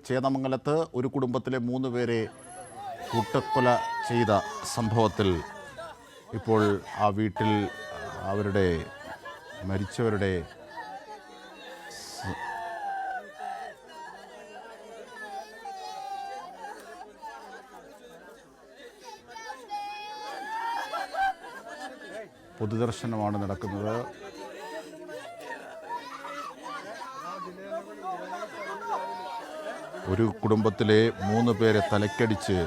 ചേന്നമംഗലത്ത് ഒരു കുടുംബത്തിലെ 3 പേരെ കൂട്ടക്കൊല ചെയ്ത സംഭവത്തിൽ ഇപ്പോൾ ആ വീട്ടിൽ അവരുടെ മരിച്ചവരുടെ പൊതുദർശനമാണ് നടക്കുന്നത്. ഒരു കുടുംബത്തിലെ 3 പേരെ തലക്കടിച്ച്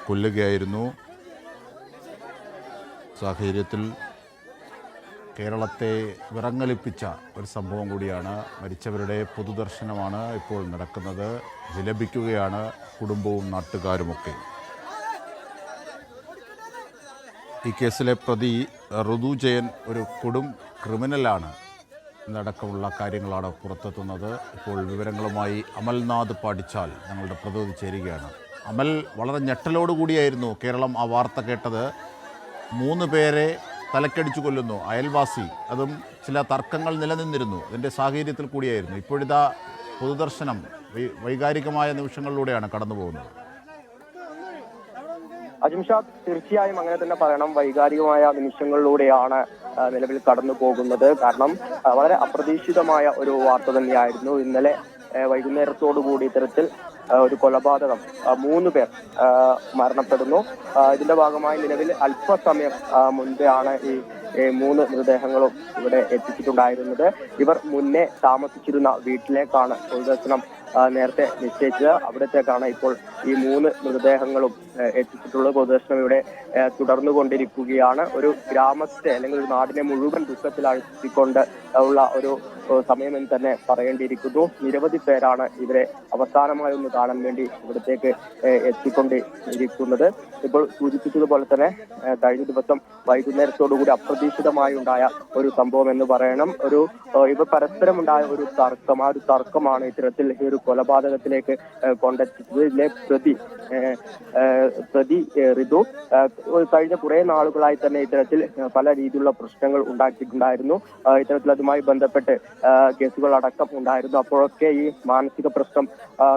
കൊല്ലുകയായിരുന്നു. സാഹചര്യത്തിൽ കേരളത്തെ വിറങ്ങലിപ്പിച്ച ഒരു സംഭവം കൂടിയാണ്. മരിച്ചവരുടെ പൊതുദർശനമാണ് ഇപ്പോൾ നടക്കുന്നത്. വിലപിക്കുകയാണ് കുടുംബവും നാട്ടുകാരുമൊക്കെ. ഈ കേസിലെ പ്രതി ഋതു ജയൻ ഒരു കൊടും ക്രിമിനലാണ് എന്നടക്കമുള്ള കാര്യങ്ങളാണ് പുറത്തെത്തുന്നത്. ഇപ്പോൾ വിവരങ്ങളുമായി അമൽനാഥ് പാടിച്ചാൽ ഞങ്ങളുടെ പ്രതിനിധി ചേരുകയാണ്. അമൽ, വളരെ ഞെട്ടലോടുകൂടിയായിരുന്നു കേരളം ആ വാർത്ത കേട്ടത്. 3 പേരെ തലക്കടിച്ചു കൊല്ലുന്നു അയൽവാസി, അതും ചില തർക്കങ്ങൾ നിലനിന്നിരുന്നു. അതിൻ്റെ സാഹചര്യത്തിൽ കൂടിയായിരുന്നു. ഇപ്പോഴിതാ പൊതുദർശനം വൈകാരികമായ നിമിഷങ്ങളിലൂടെയാണ് കടന്നു പോകുന്നത്. അജിംഷാദ്, തീർച്ചയായും അങ്ങനെ തന്നെ പറയണം. വൈകാരികമായ നിമിഷങ്ങളിലൂടെയാണ് നിലവിൽ കടന്നു പോകുന്നത്. കാരണം വളരെ അപ്രതീക്ഷിതമായ ഒരു വാർത്ത തന്നെയായിരുന്നു. ഇന്നലെ വൈകുന്നേരത്തോടുകൂടി ഇത്തരത്തിൽ ഒരു കൊലപാതകം, 3 പേർ മരണപ്പെടുന്നു. ഇതിന്റെ ഭാഗമായി നിലവിൽ അല്പസമയം മുൻപെയാണ് ഈ 3 മൃതദേഹങ്ങളും ഇവിടെ എത്തിച്ചിട്ടുണ്ടായിരുന്നത്. ഇവർ മുന്നേ താമസിച്ചിരുന്ന വീട്ടിലേക്കാണ് പൊതുദർശനം നേരത്തെ നിശ്ചയിച്ചത്. അവിടത്തേക്കാണ് ഇപ്പോൾ ഈ 3 മൃതദേഹങ്ങളും എത്തിച്ചിട്ടുള്ളത്. പൊതുദർശനം ഇവിടെ തുടർന്നുകൊണ്ടിരിക്കുകയാണ്. ഒരു ഗ്രാമത്തെ അല്ലെങ്കിൽ ഒരു നാടിനെ മുഴുവൻ ദുഃഖത്തിലാഴ്ത്തിക്കൊണ്ട് ഉള്ള ഒരു സമയമെന്ന് തന്നെ പറയേണ്ടിയിരിക്കുന്നു. നിരവധി പേരാണ് ഇവരെ അവസാനമായി ഒന്ന് കാണാൻ വേണ്ടി ഇവിടത്തേക്ക് എത്തിക്കൊണ്ടിരിക്കുന്നത്. ഇപ്പോൾ സൂചിപ്പിച്ചതുപോലെ തന്നെ കഴിഞ്ഞ ദിവസം വൈകുന്നേരത്തോടുകൂടി അപ്രതീക്ഷിതമായി ഉണ്ടായ ഒരു സംഭവം എന്ന് പറയണം. ഇവർ പരസ്പരമുണ്ടായ ഒരു തർക്കം, ആ ഒരു തർക്കമാണ് ഇത്തരത്തിൽ ഈ ഒരു കൊലപാതകത്തിലേക്ക് കൊണ്ടെത്തിച്ചത്. ഇതിലെ പ്രതി ഋതു കഴിഞ്ഞ കുറെ നാളുകളായി തന്നെ ഇത്തരത്തിൽ പല രീതിയിലുള്ള പ്രശ്നങ്ങൾ ഉണ്ടാക്കിയിട്ടുണ്ടായിരുന്നു. ഇത്തരത്തിൽ അതുമായി ബന്ധപ്പെട്ട് കേസുകൾ അടക്കം ഉണ്ടായിരുന്നു. അപ്പോഴൊക്കെ ഈ മാനസിക പ്രശ്നം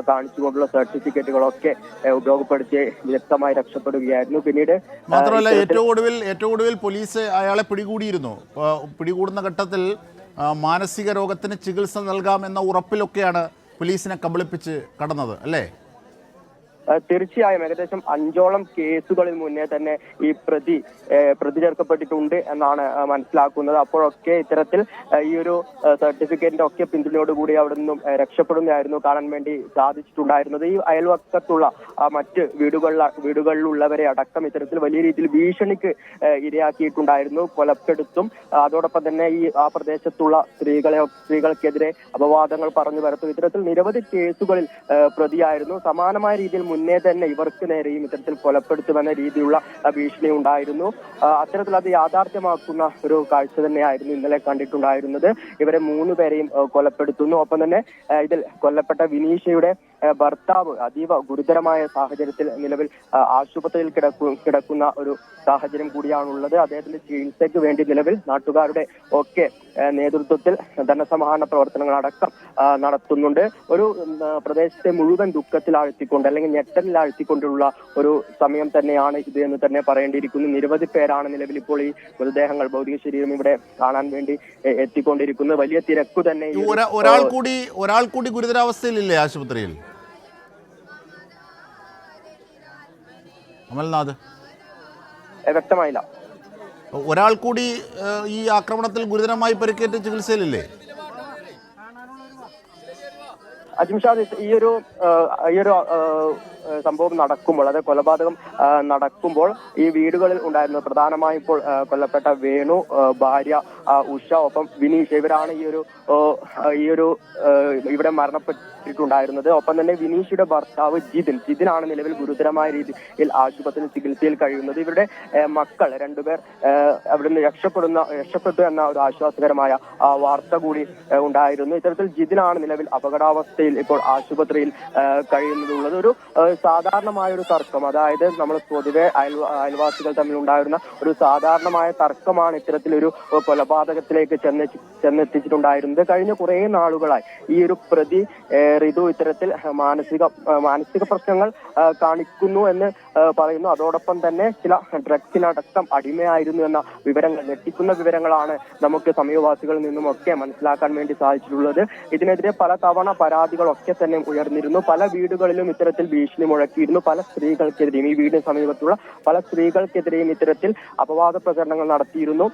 കാണിച്ചുകൊണ്ടുള്ള സർട്ടിഫിക്കറ്റുകളൊക്കെ ഉപയോഗപ്പെടുത്തി വ്യക്തമായി രക്ഷപ്പെടുകയായിരുന്നു. പിന്നീട് മാത്രമല്ല ഏറ്റവും ഒടുവിൽ പോലീസ് അയാളെ പിടികൂടിയിരുന്നു. പിടികൂടുന്ന ഘട്ടത്തിൽ മാനസിക രോഗത്തിന് ചികിത്സ നൽകാമെന്ന ഉറപ്പിലൊക്കെയാണ് പോലീസിനെ കബളിപ്പിച്ച് കടന്നത്, അല്ലേ? തീർച്ചയായും ഏകദേശം 5ഓളം കേസുകളിൽ മുന്നേ തന്നെ ഈ പ്രതി ചേർക്കപ്പെട്ടിട്ടുണ്ട് എന്നാണ് മനസ്സിലാക്കുന്നത്. അപ്പോഴൊക്കെ ഇത്തരത്തിൽ ഈ ഒരു സർട്ടിഫിക്കറ്റിന്റെ ഒക്കെ പിന്തുണയോടുകൂടി അവിടെ നിന്നും രക്ഷപ്പെടുകയായിരുന്നു കാണാൻ വേണ്ടി സാധിച്ചിട്ടുണ്ടായിരുന്നത്. ഈ അയൽവക്കത്തുള്ള മറ്റ് വീടുകളിലുള്ളവരെ അടക്കം ഇത്തരത്തിൽ വലിയ രീതിയിൽ ഭീഷണിക്ക് ഇരയാക്കിയിട്ടുണ്ടായിരുന്നു, കൊലപ്പെടുത്തും. അതോടൊപ്പം തന്നെ ആ പ്രദേശത്തുള്ള സ്ത്രീകൾക്കെതിരെ അപവാദങ്ങൾ പറഞ്ഞു വരുത്തും. ഇത്തരത്തിൽ നിരവധി കേസുകളിൽ പ്രതിയായിരുന്നു. സമാനമായ രീതിയിൽ മുന്നേ തന്നെ ഇവർക്ക് നേരെയും ഇത്തരത്തിൽ കൊലപ്പെടുത്തുമെന്ന രീതിയിലുള്ള ഭീഷണി ഉണ്ടായിരുന്നു. അത്തരത്തിൽ അത് യാഥാർത്ഥ്യമാക്കുന്ന ഒരു കാഴ്ച തന്നെയായിരുന്നു ഇന്നലെ കണ്ടിട്ടുണ്ടായിരുന്നത്. ഇവരെ 3 പേരെയും കൊലപ്പെടുത്തുന്നു. ഒപ്പം തന്നെ ഇതിൽ കൊല്ലപ്പെട്ട വിനീഷയുടെ ഭർത്താവ് അതീവ ഗുരുതരമായ സാഹചര്യത്തിൽ നിലവിൽ ആശുപത്രിയിൽ കിടക്കുന്ന ഒരു സാഹചര്യം കൂടിയാണുള്ളത്. അദ്ദേഹത്തിന്റെ ചികിത്സയ്ക്ക് വേണ്ടി നിലവിൽ നാട്ടുകാരുടെ ഒക്കെ നേതൃത്വത്തിൽ ധനസമാഹരണ പ്രവർത്തനങ്ങൾ അടക്കം നടത്തുന്നുണ്ട്. ഒരു പ്രദേശത്തെ മുഴുവൻ ദുഃഖത്തിലാഴ്ത്തിക്കൊണ്ട് അല്ലെങ്കിൽ ഞെട്ടലിലാഴ്ത്തിക്കൊണ്ടുള്ള ഒരു സമയം തന്നെയാണ് ഇത് എന്ന് തന്നെ പറയേണ്ടിയിരിക്കുന്നു. നിരവധി പേരാണ് നിലവിൽ ഇപ്പോൾ ഈ മൃതദേഹങ്ങൾ, ഭൗതിക ശരീരം ഇവിടെ കാണാൻ വേണ്ടി എത്തിക്കൊണ്ടിരിക്കുന്നത്. വലിയ തിരക്കു തന്നെ. ഒരാൾ കൂടി ഗുരുതരാവസ്ഥയിലില്ലേ ആശുപത്രിയിൽ? അമൽനാഥ്, വ്യക്തമായില്ല. ഒരാൾ കൂടി ഈ ആക്രമണത്തിൽ ഗുരുതരമായി പരിക്കേറ്റ് ചികിത്സയിലില്ലേ? അജിംഷാദ്, ഈ ഒരു സംഭവം നടക്കുമ്പോൾ, അതായത് കൊലപാതകം നടക്കുമ്പോൾ ഈ വീടുകളിൽ ഉണ്ടായിരുന്ന പ്രധാനമായും ഇപ്പോൾ കൊല്ലപ്പെട്ട വേണു, ഭാര്യ ഉഷ, ഒപ്പം വിനീഷ്, ഇവരാണ് ഈ ഒരു ഇവിടെ മരണപ്പെട്ടിട്ടുണ്ടായിരുന്നത്. ഒപ്പം തന്നെ വിനീഷിയുടെ ഭർത്താവ് ജിതിനാണ് നിലവിൽ ഗുരുതരമായ രീതിയിൽ ആശുപത്രിയിൽ ചികിത്സയിൽ കഴിയുന്നത്. ഇവരുടെ മക്കൾ 2 പേർ അവിടുന്ന് രക്ഷപ്പെട്ടു എന്ന ഒരു ആശ്വാസകരമായ വാർത്ത കൂടി ഉണ്ടായിരുന്നു. ഇത്തരത്തിൽ ജിതിനാണ് നിലവിൽ അപകടാവസ്ഥയിൽ ഇപ്പോൾ ആശുപത്രിയിൽ കഴിയുന്നതുള്ളത്. ഒരു സാധാരണമായ ഒരു തർക്കം, അതായത് നമ്മൾ പൊതുവെ അയൽവാസികൾ തമ്മിൽ ഉണ്ടായിരുന്ന ഒരു സാധാരണമായ തർക്കമാണ് ഇത്തരത്തിലൊരു കൊലപാതകത്തിലേക്ക് ചെന്നെത്തിച്ചിട്ടുണ്ടായിരുന്നത്. കഴിഞ്ഞ കുറെ നാളുകളായി ഈ ഒരു പ്രതി ഋതു ഇത്തരത്തിൽ മാനസിക പ്രശ്നങ്ങൾ കാണിക്കുന്നു എന്ന് പറയുന്നു. അതോടൊപ്പം തന്നെ ചില ഡ്രഗ്സിനടക്കം അടിമയായിരുന്നു എന്ന വിവരങ്ങൾ, ഞെട്ടിക്കുന്ന വിവരങ്ങളാണ് നമുക്ക് സമീപവാസികളിൽ നിന്നും ഒക്കെ മനസ്സിലാക്കാൻ വേണ്ടി സാധിച്ചിട്ടുള്ളത്. ഇതിനെതിരെ പല തവണ പരാതികളൊക്കെ തന്നെ ഉയർന്നിരുന്നു. പല വീടുകളിലും ഇത്തരത്തിൽ ഭീഷണി മുഴക്കിയിരുന്നു. പല സ്ത്രീകൾക്കെതിരെയും, ഈ വീടിന് സമീപത്തുള്ള പല സ്ത്രീകൾക്കെതിരെയും ഇത്തരത്തിൽ അപവാദ പ്രചരണങ്ങൾ നടത്തിയിരുന്നു.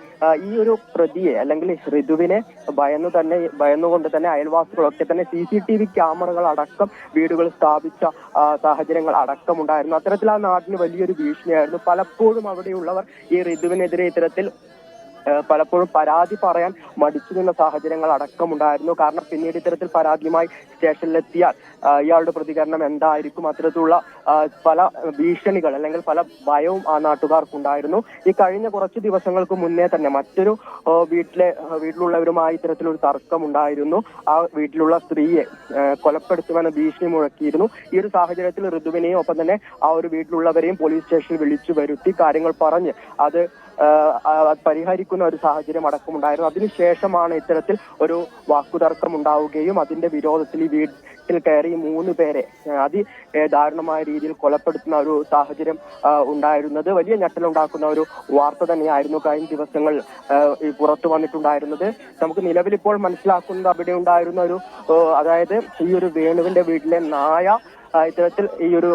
ഈ ഒരു പ്രതിയെ അല്ലെങ്കിൽ ഋതുവിനെ ഭയന്നുകൊണ്ട് തന്നെ അയൽവാസികളൊക്കെ തന്നെ CCTV ക്യാമറകൾ അടക്കം വീടുകൾ സ്ഥാപിച്ച സാഹചര്യങ്ങൾ അടക്കമുണ്ടായിരുന്നു. അത്തരത്തിൽ ആ നാടിന് വലിയൊരു ഭീഷണിയായിരുന്നു. പലപ്പോഴും അവിടെയുള്ളവർ ഈ ഋതുവിനെതിരെ ഇത്തരത്തിൽ പലപ്പോഴും പരാതി പറയാൻ മടിച്ചു നിന്ന സാഹചര്യങ്ങൾ അടക്കമുണ്ടായിരുന്നു. കാരണം പിന്നീട് ഇത്തരത്തിൽ പരാതിയുമായി സ്റ്റേഷനിലെത്തിയാൽ ഇയാളുടെ പ്രതികരണം എന്തായിരിക്കും, അത്തരത്തിലുള്ള പല ഭീഷണികൾ അല്ലെങ്കിൽ പല ഭയവും ആ നാട്ടുകാർക്കുണ്ടായിരുന്നു. ഈ കഴിഞ്ഞ കുറച്ച് ദിവസങ്ങൾക്ക് മുന്നേ തന്നെ മറ്റൊരു വീട്ടിലുള്ളവരുമായി ഇത്തരത്തിലൊരു തർക്കമുണ്ടായിരുന്നു. ആ വീട്ടിലുള്ള സ്ത്രീയെ കൊലപ്പെടുത്തുമെന്ന ഭീഷണി മുഴക്കിയിരുന്നു. ഈ ഒരു സാഹചര്യത്തിൽ ഋതുവിനെയും ഒപ്പം തന്നെ ആ ഒരു വീട്ടിലുള്ളവരെയും പോലീസ് സ്റ്റേഷനിൽ വിളിച്ചു വരുത്തി കാര്യങ്ങൾ പറഞ്ഞ് അത് പരിഹരിക്കുന്ന ഒരു സാഹചര്യം അടക്കമുണ്ടായിരുന്നു. അതിനുശേഷമാണ് ഇത്തരത്തിൽ ഒരു വാക്കുതർക്കം ഉണ്ടാവുകയും അതിന്റെ വിരോധത്തിൽ ഈ വീട്ടിൽ കയറി 3 പേരെ അതിദാരുണമായ രീതിയിൽ കൊലപ്പെടുത്തുന്ന ഒരു സാഹചര്യം ഉണ്ടായിരുന്നത്. വലിയ ഞെട്ടലുണ്ടാക്കുന്ന ഒരു വാർത്ത തന്നെയായിരുന്നു കഴിഞ്ഞ ദിവസങ്ങൾ പുറത്തു വന്നിട്ടുണ്ടായിരുന്നത്. നമുക്ക് നിലവിൽ ഇപ്പോൾ മനസ്സിലാക്കുന്നത് അവിടെ ഉണ്ടായിരുന്ന ഒരു അതായത് ഈ ഒരു വേണുവിന്റെ വീട്ടിലെ നായ ഇത്തരത്തിൽ ഈ ഒരു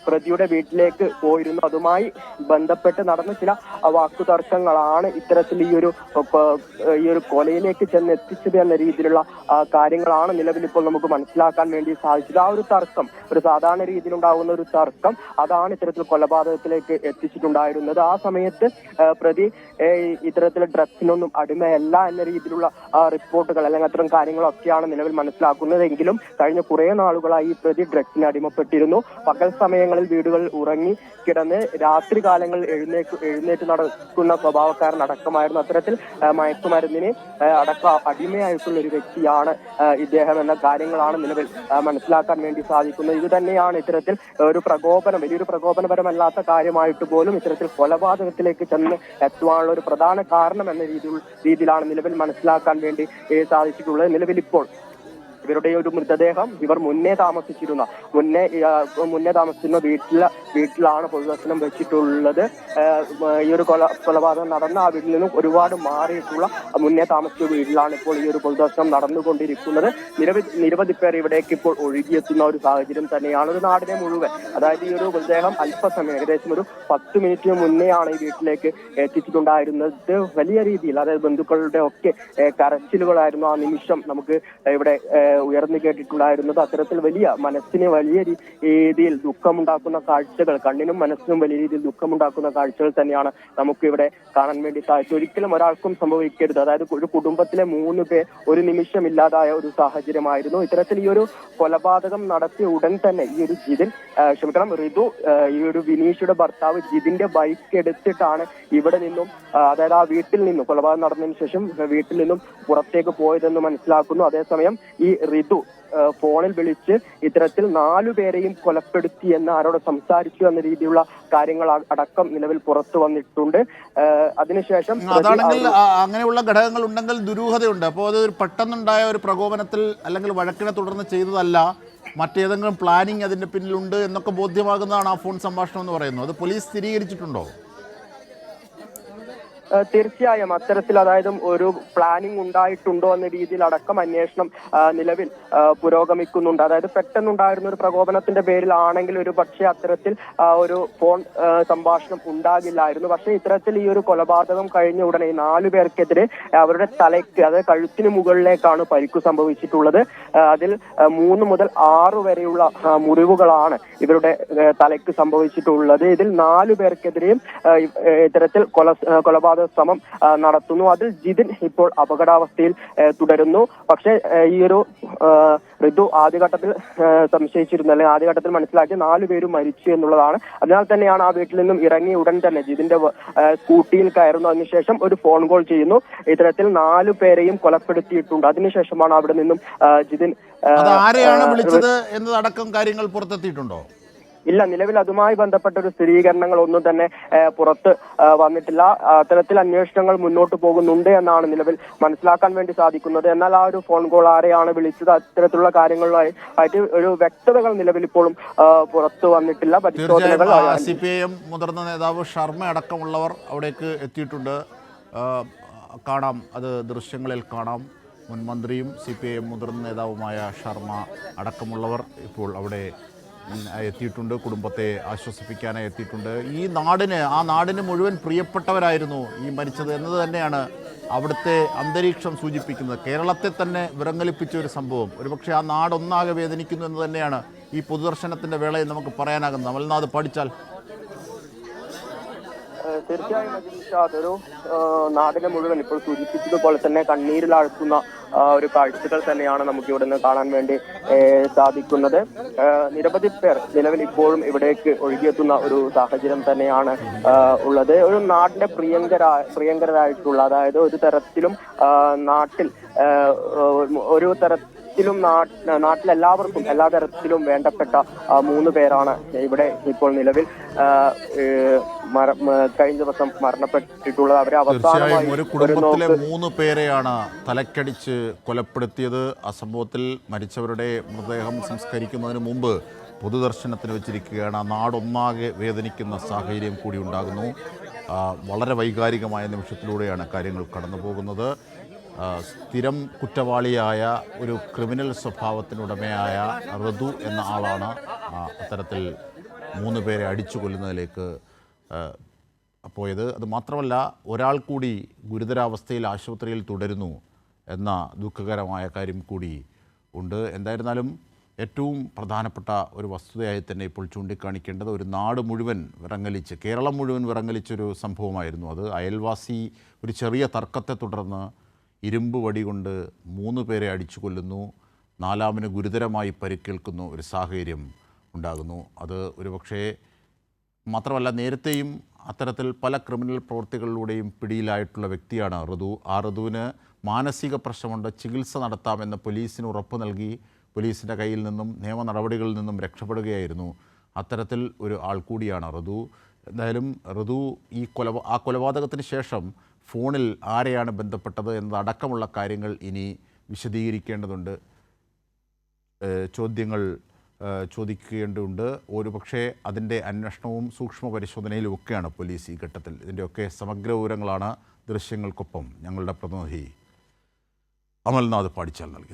പ്രതിയുടെ വീട്ടിലേക്ക് പോയിരുന്നു. അതുമായി ബന്ധപ്പെട്ട് നടന്ന ചില വാക്കുതർക്കങ്ങളാണ് ഇത്തരത്തിൽ ഈ ഒരു കൊലയിലേക്ക് ചെന്ന് എത്തിച്ചത് എന്ന രീതിയിലുള്ള കാര്യങ്ങളാണ് നിലവിൽ ഇപ്പോൾ നമുക്ക് മനസ്സിലാക്കാൻ വേണ്ടി സാധിച്ചത്. ആ ഒരു തർക്കം, ഒരു സാധാരണ രീതിയിൽ ഉണ്ടാകുന്ന ഒരു തർക്കം, അതാണ് ഇത്തരത്തിൽ കൊലപാതകത്തിലേക്ക് എത്തിച്ചിട്ടുണ്ടായിരുന്നത്. ആ സമയത്ത് പ്രതി ഇത്തരത്തിൽ ഡ്രഗ്സിനൊന്നും അടിമയല്ല എന്ന രീതിയിലുള്ള റിപ്പോർട്ടുകൾ അല്ലെങ്കിൽ അത്തരം കാര്യങ്ങളൊക്കെയാണ് നിലവിൽ മനസ്സിലാക്കുന്നതെങ്കിലും കഴിഞ്ഞ കുറെ നാളുകളായി ഈ പ്രതി ഡ്രഗ്സിന് അടിമപ്പെട്ടിരുന്നു. പകൽ സമയങ്ങളിൽ വീടുകളിൽ ഉറങ്ങി കിടന്ന് രാത്രി കാലങ്ങളിൽ എഴുന്നേറ്റ് നടക്കുന്ന സ്വഭാവക്കാരനടക്കമായിരുന്നു. അത്തരത്തിൽ മയക്കുമരുന്നിന് അടിമയായിട്ടുള്ള ഒരു വ്യക്തിയാണ് ഇദ്ദേഹം എന്ന കാര്യങ്ങളാണ് നിലവിൽ മനസ്സിലാക്കാൻ വേണ്ടി സാധിക്കുന്നത്. ഇത് തന്നെയാണ് ഇത്തരത്തിൽ വലിയൊരു പ്രകോപനപരമല്ലാത്ത കാര്യമായിട്ട് പോലും ഇത്തരത്തിൽ കൊലപാതകത്തിലേക്ക് ചെന്ന് എത്തുവാനുള്ള ഒരു പ്രധാന കാരണം എന്ന രീതിയിലാണ് നിലവിൽ മനസ്സിലാക്കാൻ വേണ്ടി സാധിച്ചിട്ടുള്ളത്. നിലവിൽ ഇപ്പോൾ ഇവരുടെ ഒരു മൃതദേഹം ഇവർ മുന്നേ താമസിച്ചിരുന്ന വീട്ടിലാണ് പൊതുദർശനം വെച്ചിട്ടുള്ളത്. ഈ ഒരു കൊലപാതകം നടന്ന ആ വീട്ടിൽ നിന്നും ഒരുപാട് മാറിയിട്ടുള്ള മുന്നേ താമസിച്ച വീട്ടിലാണ് ഇപ്പോൾ ഈ ഒരു പൊതുദർശനം നടന്നുകൊണ്ടിരിക്കുന്നത്. നിരവധി പേർ ഇവിടേക്ക് ഇപ്പോൾ ഒഴുകിയെത്തുന്ന ഒരു സാഹചര്യം തന്നെയാണ്. ഒരു നാടിനെ മുഴുവൻ, അതായത് ഈ ഒരു മൃതദേഹം അല്പസമയം ഏകദേശം ഒരു 10 മിനിറ്റ് മുന്നെയാണ് ഈ വീട്ടിലേക്ക് എത്തിച്ചിട്ടുണ്ടായിരുന്നത്. വലിയ രീതിയിൽ, അതായത് ബന്ധുക്കളുടെ ഒക്കെ കരച്ചിലുകളായിരുന്നു ആ നിമിഷം നമുക്ക് ഇവിടെ ഉയർന്നു കേട്ടിട്ടുണ്ടായിരുന്നത്. അത്തരത്തിൽ മനസ്സിന് വലിയ രീതിയിൽ ദുഃഖമുണ്ടാക്കുന്ന കാഴ്ചകൾ, കണ്ണിനും മനസ്സിനും വലിയ രീതിയിൽ ദുഃഖമുണ്ടാക്കുന്ന കാഴ്ചകൾ തന്നെയാണ് നമുക്ക് ഇവിടെ കാണാൻ വേണ്ടി സാധിച്ചത്. ഒരിക്കലും ഒരാൾക്കും സംഭവിക്കരുത്. അതായത് ഒരു കുടുംബത്തിലെ 3 പേർ ഒരു നിമിഷം ഇല്ലാതായ ഒരു സാഹചര്യമായിരുന്നു. ഇത്തരത്തിൽ ഈ ഒരു കൊലപാതകം നടത്തിയ ഉടൻ തന്നെ ഈ ഒരു ഋതു ഈ ഒരു വിനീഷയുടെ ഭർത്താവ് ജിതിന്റെ ബൈക്ക് എടുത്തിട്ടാണ് ഇവിടെ നിന്നും, അതായത് ആ വീട്ടിൽ നിന്നും, കൊലപാതകം നടന്നതിന് ശേഷം വീട്ടിൽ നിന്നും പുറത്തേക്ക് പോയതെന്ന് മനസ്സിലാക്കുന്നു. അതേസമയം ഈ ഋതു ഫോണിൽ വിളിച്ച് ഇത്തരത്തിൽ 4 പേരെയും കൊലപ്പെടുത്തി എന്ന് ആരോട് സംസാരിച്ചു എന്ന രീതിയിലുള്ള കാര്യങ്ങൾ അടക്കം നിലവിൽ പുറത്തു വന്നിട്ടുണ്ട്. അതിനുശേഷം അതാണെങ്കിൽ അങ്ങനെയുള്ള ഘടകങ്ങൾ ഉണ്ടെങ്കിൽ ദുരൂഹതയുണ്ട്. അപ്പോൾ അത് പെട്ടെന്നുണ്ടായ ഒരു പ്രകോപനത്തിൽ അല്ലെങ്കിൽ വഴക്കിനെ തുടർന്ന് ചെയ്തതല്ല, മറ്റേതെങ്കിലും പ്ലാനിങ് അതിൻ്റെ പിന്നിലുണ്ട് എന്നൊക്കെ ബോധ്യമാകുന്നതാണ് ആ ഫോൺ സംഭാഷണം എന്ന് പറയുന്നത്. അത് പോലീസ് സ്ഥിരീകരിച്ചിട്ടുണ്ടോ? തീർച്ചയായും അത്തരത്തിൽ, അതായത് ഒരു പ്ലാനിങ് ഉണ്ടായിട്ടുണ്ടോ എന്ന രീതിയിൽ അടക്കം അന്വേഷണം നിലവിൽ പുരോഗമിക്കുന്നുണ്ട്. അതായത് പെട്ടെന്നുണ്ടായിരുന്ന ഒരു പ്രകോപനത്തിന്റെ പേരിലാണെങ്കിൽ ഒരു പക്ഷേ അത്തരത്തിൽ ഒരു ഫോൺ സംഭാഷണം ഉണ്ടാകില്ലായിരുന്നു. പക്ഷേ ഇത്തരത്തിൽ ഈ ഒരു കൊലപാതകം കഴിഞ്ഞ ഉടനെ 4 പേർക്കെതിരെ അവരുടെ തലയ്ക്ക്, അതായത് കഴുത്തിന് മുകളിലേക്കാണ് പരിക്കു സംഭവിച്ചിട്ടുള്ളത്. അതിൽ 3 മുതൽ 6 വരെയുള്ള മുറിവുകളാണ് ഇവരുടെ തലയ്ക്ക് സംഭവിച്ചിട്ടുള്ളത്. ഇതിൽ 4 പേർക്കെതിരെയും ഇത്തരത്തിൽ കൊലപാതക ശ്രമം നടത്തുന്നു. അതിൽ ജിതിൻ ഇപ്പോൾ അപകടാവസ്ഥയിൽ തുടരുന്നു. പക്ഷേ ഈ ഒരു ഋതു ആദ്യഘട്ടത്തിൽ സംശയിച്ചിരുന്നു, അല്ലെങ്കിൽ ആദ്യഘട്ടത്തിൽ മനസ്സിലാക്കി 4 പേരും മരിച്ചു എന്നുള്ളതാണ്. അതിനാൽ തന്നെയാണ് ആ വീട്ടിൽ നിന്നും ഇറങ്ങി ഉടൻ തന്നെ ജിതിന്റെ സ്കൂട്ടിയിൽ കയറുന്നു. അതിനുശേഷം ഒരു ഫോൺ കോൾ ചെയ്യുന്നു. ഇത്തരത്തിൽ 4 പേരെയും കൊലപ്പെടുത്തിയിട്ടുണ്ട്. അതിനുശേഷമാണ് അവിടെ നിന്നും ജിതിൻ ആരെയാണ് വിളിച്ചത് എന്നതടക്കം കാര്യങ്ങൾ പുറത്തെത്തിയിട്ടുണ്ടോ? ഇല്ല, നിലവിൽ അതുമായി ബന്ധപ്പെട്ട ഒരു സ്ഥിരീകരണങ്ങൾ ഒന്നും തന്നെ പുറത്ത് വന്നിട്ടില്ല. അത്തരത്തിൽ അന്വേഷണങ്ങൾ മുന്നോട്ട് പോകുന്നുണ്ട് എന്നാണ് നിലവിൽ മനസ്സിലാക്കാൻ വേണ്ടി സാധിക്കുന്നത്. എന്നാൽ ആ ഒരു ഫോൺ കോൾ ആരെയാണ് വിളിച്ചത്, അത്തരത്തിലുള്ള കാര്യങ്ങളുമായി ആയിട്ട് ഒരു വ്യക്തതകൾ നിലവിൽ ഇപ്പോഴും പുറത്തു വന്നിട്ടില്ല. പരിശോധനകൾ CPIM മുതിർന്ന നേതാവ് ശർമ്മ അടക്കമുള്ളവർ അവിടേക്ക് എത്തിയിട്ടുണ്ട്. കാണാം, അത് ദൃശ്യങ്ങളിൽ കാണാം. മുൻ മന്ത്രിയും CPIM മുതിർന്ന നേതാവുമായ ശർമ്മ അടക്കമുള്ളവർ ഇപ്പോൾ അവിടെ എത്തിയിട്ടുണ്ട്. കുടുംബത്തെ ആശ്വസിപ്പിക്കാനായി എത്തിയിട്ടുണ്ട്. ആ നാടിന് മുഴുവൻ പ്രിയപ്പെട്ടവരായിരുന്നു ഈ മരിച്ചത് എന്നത് തന്നെയാണ് അവിടുത്തെ അന്തരീക്ഷം സൂചിപ്പിക്കുന്നത്. കേരളത്തെ തന്നെ വിറങ്ങലിപ്പിച്ച ഒരു സംഭവം. ഒരുപക്ഷെ ആ നാടൊന്നാകെ വേദനിക്കുന്നു എന്ന് തന്നെയാണ് ഈ പൊതുദർശനത്തിൻ്റെ വേളയിൽ നമുക്ക് പറയാനാകുന്നത്. അമൽനാഥ് പഠിച്ചാൽ തീർച്ചയായും അതൊരു നാടിനെ മുഴുവൻ ഇപ്പോൾ സൂചിപ്പിച്ചതുപോലെ തന്നെ കണ്ണീരിലാഴ്ത്തുന്ന ഒരു കാഴ്ചകൾ തന്നെയാണ് നമുക്ക് ഇവിടെ നിന്ന് കാണാൻ വേണ്ടി സാധിക്കുന്നത്. നിരവധി പേർ നിലവിൽ ഇപ്പോഴും ഇവിടേക്ക് ഒഴുകിയെത്തുന്ന ഒരു സാഹചര്യം തന്നെയാണ് ഉള്ളത്. ഒരു നാടിന്റെ പ്രിയങ്കരായിട്ടുള്ള, അതായത് ഒരു തരത്തിലും നാട്ടിൽ ഒരു തരത്തിലും നാട്ടിലെല്ലാവർക്കും എല്ലാ തരത്തിലും വേണ്ടപ്പെട്ട 3 പേരാണ് ഇവിടെ ഇപ്പോൾ നിലവിൽ കഴിഞ്ഞ ദിവസം മരണപ്പെട്ടിട്ടുള്ളത്. അവരെ അവസാനമായി ഒരു കുടുംബത്തിലെ 3 പേരെയാണ് തലക്കടിച്ച് കൊലപ്പെടുത്തിയത്. ആ സംഭവത്തിൽ മരിച്ചവരുടെ മൃതദേഹം സംസ്കരിക്കുന്നതിന് മുമ്പ് പൊതുദർശനത്തിന് വെച്ചിരിക്കുകയാണ്. ആ നാടൊന്നാകെ വേദനിക്കുന്ന സാഹചര്യം കൂടി ഉണ്ടാകുന്നു. വളരെ വൈകാരികമായ നിമിഷത്തിലൂടെയാണ് കാര്യങ്ങൾ കടന്നു പോകുന്നത്. സ്ഥിരം കുറ്റവാളിയായ ഒരു ക്രിമിനൽ സ്വഭാവത്തിനുടമയായ ഋതു എന്ന ആളാണ് അത്തരത്തിൽ 3 പേരെ അടിച്ചു കൊല്ലുന്നതിലേക്ക് പോയത്. അത് മാത്രമല്ല, ഒരാൾ കൂടി ഗുരുതരാവസ്ഥയിൽ ആശുപത്രിയിൽ തുടരുന്നു എന്ന ദുഃഖകരമായ കാര്യം കൂടി ഉണ്ട്. എന്തായിരുന്നാലും ഏറ്റവും പ്രധാനപ്പെട്ട ഒരു വസ്തുതയായി തന്നെ ഇപ്പോൾ ചൂണ്ടിക്കാണിക്കേണ്ടത് ഒരു നാട് മുഴുവൻ വിറങ്ങലിച്ച്, കേരളം മുഴുവൻ വിറങ്ങലിച്ചൊരു സംഭവമായിരുന്നു അത്. അയൽവാസി ഒരു ചെറിയ തർക്കത്തെ തുടർന്ന് ഇരുമ്പ് വടി കൊണ്ട് 3 പേരെ അടിച്ചു കൊല്ലുന്നു. 4-ാമന് ഗുരുതരമായി പരിക്കേൽക്കുന്ന ഒരു സാഹചര്യം ഉണ്ടാകുന്നു. അത് ഒരുപക്ഷേ മാത്രമല്ല, നേരത്തെയും അത്തരത്തിൽ പല ക്രിമിനൽ പ്രവൃത്തികളിലൂടെയും പിടിയിലായിട്ടുള്ള വ്യക്തിയാണ് ഋതു. ആ ഋതുവിന് മാനസിക പ്രശ്നമുണ്ട്, ചികിത്സ നടത്താമെന്ന് പോലീസിന് ഉറപ്പ് നൽകി പോലീസിൻ്റെ കയ്യിൽ നിന്നും നിയമ നടപടികളിൽ നിന്നും രക്ഷപ്പെടുകയായിരുന്നു. അത്തരത്തിൽ ഒരു ആൾ കൂടിയാണ് ഋതു. എന്തായാലും ഋതു ആ കൊലപാതകത്തിന് ശേഷം ഫോണിൽ ആരെയാണ് ബന്ധപ്പെട്ടത് എന്നതടക്കമുള്ള കാര്യങ്ങൾ ഇനി വിശദീകരിക്കേണ്ടതുണ്ട്. ചോദ്യങ്ങൾ ചോദിക്കേണ്ടതുണ്ട്. ഒരുപക്ഷെ അതിൻ്റെ അന്വേഷണവും സൂക്ഷ്മ പരിശോധനയിലും ഒക്കെയാണ് പോലീസ് ഈ ഘട്ടത്തിൽ. ഇതിൻ്റെയൊക്കെ സമഗ്ര വിവരങ്ങളാണ് ദൃശ്യങ്ങൾക്കൊപ്പം ഞങ്ങളുടെ പ്രതിനിധി അമൽനാഥ് പാടിച്ചാൽ നൽകിയത്.